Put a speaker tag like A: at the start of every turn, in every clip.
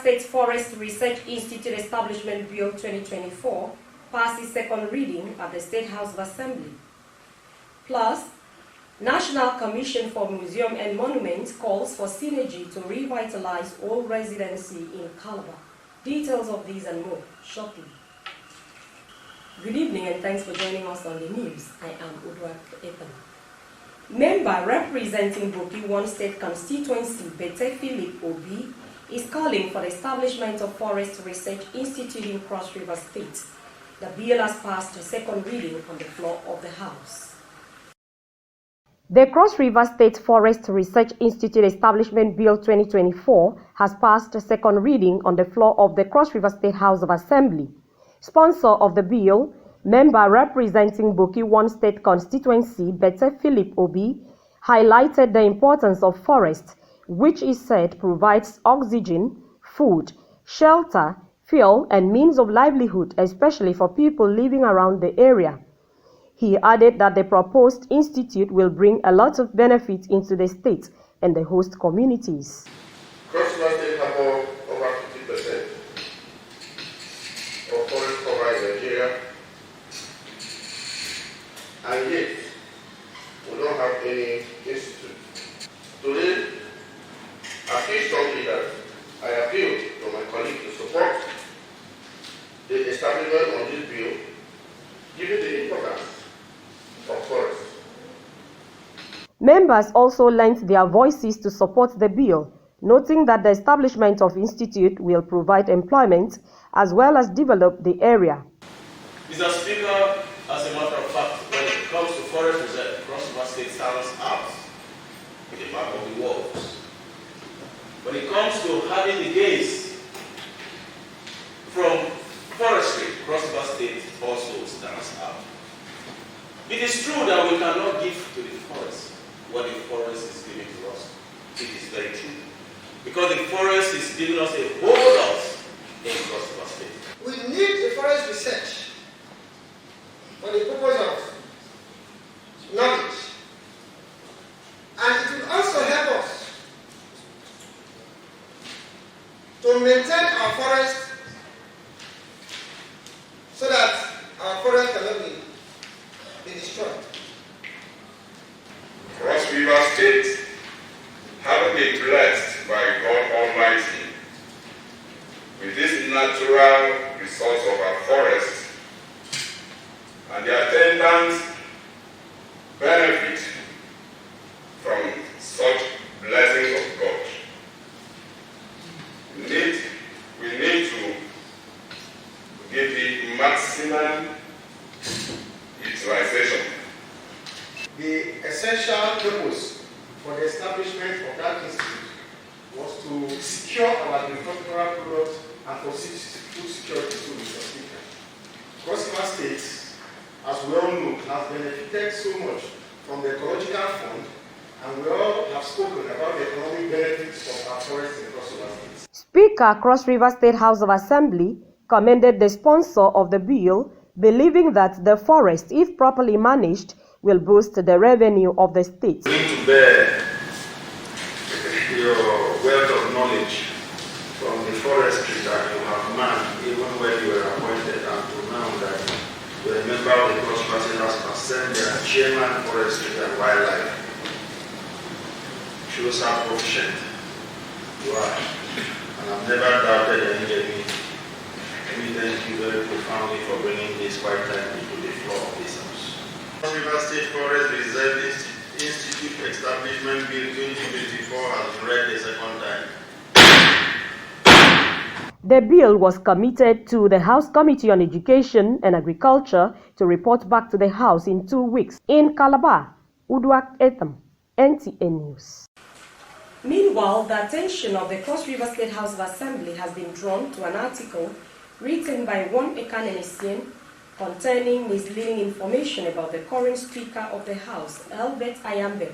A: State Forest Research Institute Establishment Bill 2024 passes second reading at the State House of Assembly. Plus, National Commission for Museum and Monuments calls for synergy to revitalize old residency in Calabar. Details of these and more shortly. Good evening and thanks for joining us on the news. I am Udwak Ethan. Member representing Boki 1 State Constituency, Bete Philip Obi, is calling for the establishment of Forest Research Institute in Cross River State. The bill has passed a second reading on the floor of the House. The Cross River State Forest Research Institute Establishment Bill 2024 has passed a second reading on the floor of the Cross River State House of Assembly. Sponsor of the bill, member representing Boki 1 State Constituency, Bete Philip Obi, highlighted the importance of forests, which is said provides oxygen, food, shelter, fuel, and means of livelihood, especially for people living around the area. He added that the proposed institute will bring a lot of benefit into the state and the host communities.
B: Cross River State have over 50% of forest cover in Nigeria, and yet we don't have any institute. Today, as key strong leaders, I appeal to my colleagues to support the establishment of this bill, given the importance of forests.
A: Members also lent their voices to support the bill, noting that the establishment of institute will provide employment as well as develop the area.
C: Mr. Speaker, as a matter of fact, when it comes to forest reserve, Cross River State stands out with the map of the world. When it comes to having the gains from forestry, Cross River State also stands out. It is true that we cannot give to the forest what the forest is giving to us. It is very true. Because the forest is giving us a whole lot in Cross River State.
D: We need the forest research for the purpose of knowledge. And it will also help us to maintain our forest so that our forest cannot be destroyed.
B: Cross River State, having been blessed by God Almighty with this natural resource of our forest and the attendant benefit from such blessings of God, we need to give the maximum utilization.
D: The essential purpose for the establishment of that institute was to secure our agricultural products and for food security to Mr. Speaker. Cross River State, as we all know, has benefited so much from the ecological fund, and we all have spoken about the economic benefits of our forests in Cross River State.
A: Speaker, Cross River State House of Assembly, commended the sponsor of the bill, believing that the forest, if properly managed, will boost the revenue of the state.
E: You need to bear your wealth of knowledge from the forestry that you have manned, even when you were appointed, and to now that you are a member of the Cross River State House of Assembly and Chairman Forestry and Wildlife. Shows how proficient you are. And I've never doubted any. Let me thank you very profoundly for bringing this quite timely to the floor of this House.
B: Cross River State Forest Reserve Institute Establishment Bill 2024 has been read the second time.
A: The bill was committed to the House Committee on Education and Agriculture to report back to the House in 2 weeks. In Calabar, Uduak Etham, NTA News. Meanwhile, the attention of the Cross River State House of Assembly has been drawn to an article written by one academician containing misleading information about the current Speaker of the House, Albert Ayambe.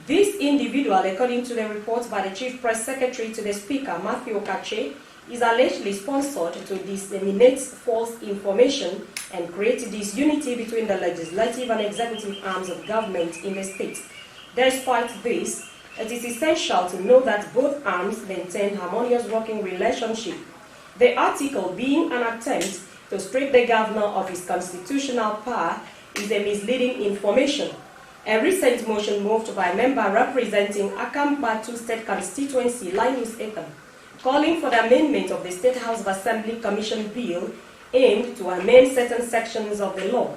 A: This individual, according to the report by the Chief Press Secretary to the Speaker, Matthew Okache, is allegedly sponsored to disseminate false information and create disunity between the legislative and executive arms of government in the state. Despite this, it is essential to know that both arms maintain harmonious working relationship. The article, being an attempt to strip the governor of his constitutional power, is a misleading information. A recent motion moved by a member representing Akampa 2 State Constituency, Linus Etham, calling for the amendment of the State House of Assembly Commission Bill aimed to amend certain sections of the law.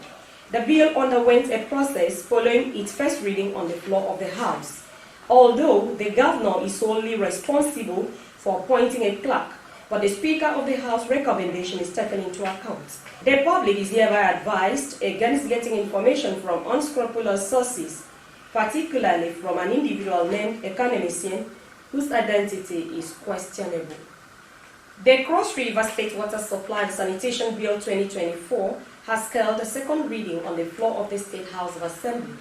A: The bill underwent a process following its first reading on the floor of the House. Although the governor is solely responsible for appointing a clerk, but the Speaker of the House recommendation is taken into account. The public is hereby advised against getting information from unscrupulous sources, particularly from an individual named academician whose identity is questionable. The Cross River State Water Supply and Sanitation Bill 2024 has held a second reading on the floor of the State House of Assembly.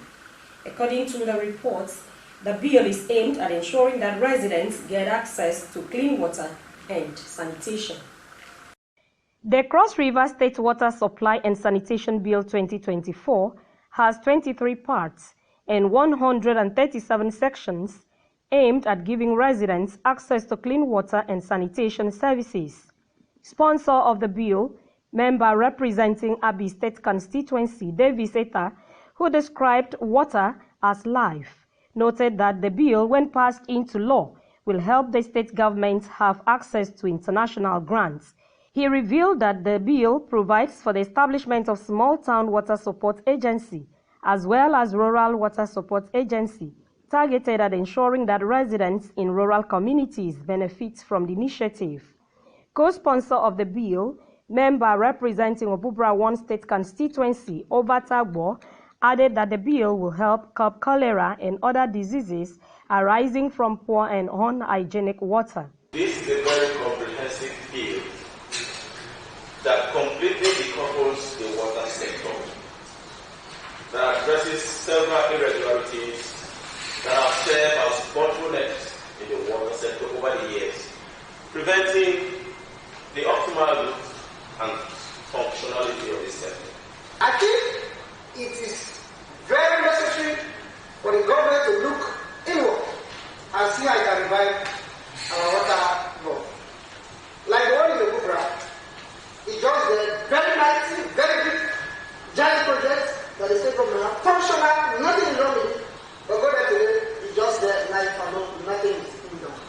A: According to the reports, the bill is aimed at ensuring that residents get access to clean water and sanitation. The Cross River State Water Supply and Sanitation Bill 2024 has 23 parts and 137 sections aimed at giving residents access to clean water and sanitation services. Sponsor of the bill, member representing Abi State Constituency, Davis Eta, who described water as life, noted that the bill, when passed into law, will help the state government have access to international grants. He revealed that the bill provides for the establishment of small town water support agency as well as rural water support agency, targeted at ensuring that residents in rural communities benefit from the initiative. Co-sponsor of the bill, member representing Obubra 1 State Constituency, Obatagbo, added that the bill will help curb cholera and other diseases arising from poor and unhygienic water.
C: This is a very comprehensive bill that completely decouples the water sector, that addresses several irregularities that have served as bottlenecks in the water sector over the years, preventing the optimal use and functionality of this sector.
D: I think it is very necessary for the government to look inward and see how it can revive our water law. Like the one in the Bubra, it's just a very mighty, very big, giant project that the state government have functional, nothing is wrong with it. But go there today, it's just there, life alone, nothing is being done.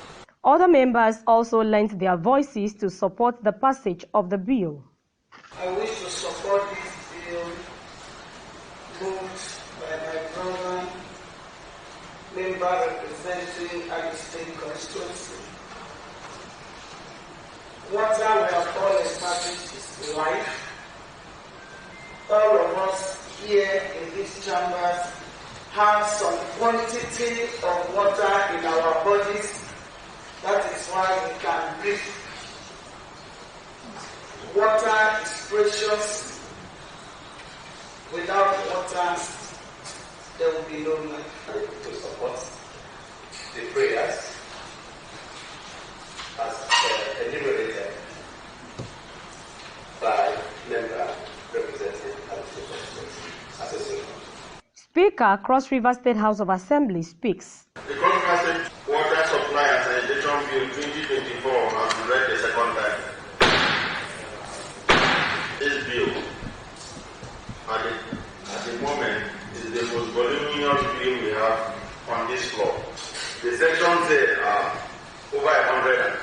A: Other members also lent their voices to support the passage of the bill.
D: I wish to support this bill moved by my brother, member representing Abi State Constituency. Water we have all established is life. All of us here in these chambers have some quantity of water in our bodies. That is why we can breathe. Water is precious. Without water, there will be no life.
C: To support the prayers as enumerated by member representing Association.
A: Speaker, Cross River State House of Assembly speaks.
E: The Cross River State Water Supply and Sanitation Bill 2024 has been read the second time. This bill, at the moment, is the most voluminous bill we have on this floor. The sections there are over 100.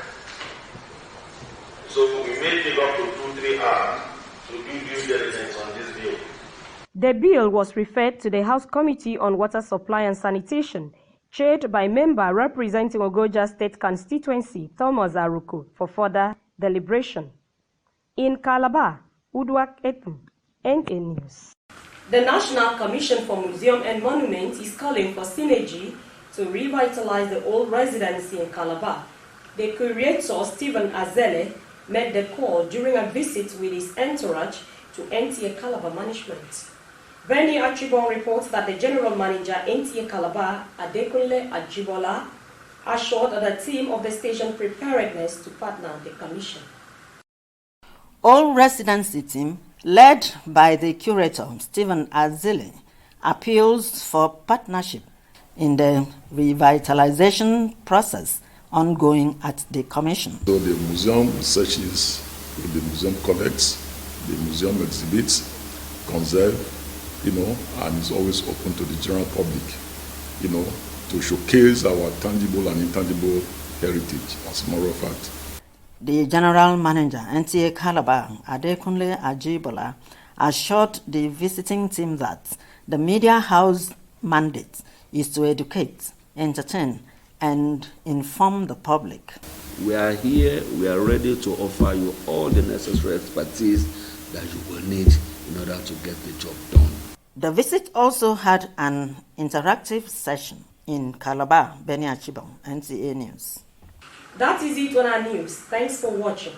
E: So we may take up to 2-3 hours to do due diligence on this bill.
A: The bill was referred to the House Committee on Water Supply and Sanitation, chaired by member representing Ogoja State Constituency, Thomas Aruku, for further deliberation. In Calabar, Uduak Etum, Nta News. The National Commission for Museum and Monuments is calling for synergy to revitalize the old residency in Calabar. The curator, Stephen Azele, made the call during a visit with his entourage to Nta Calabar management. Benny Achibon reports that the general manager, Nta Calabar, Adekunle Ajibola, assured the team of the station preparedness to partner the commission.
F: All residency team, led by the curator, Stephen Azele, appeals for partnership in the revitalization process ongoing at the commission.
G: So the museum researches, the museum collects, the museum exhibits, conserve, and is always open to the general public, to showcase our tangible and intangible heritage, as a matter of fact.
F: The general manager, Nta Calabar, Adekunle Ajibola, assured the visiting team that the media house mandate is to educate, entertain, and inform the public.
H: We are here, we are ready to offer you all the necessary expertise that you will need in order to get the job done.
F: The visit also had an interactive session in Calabar. Benny Achibon, NTA News.
A: That is it on our news. Thanks for watching.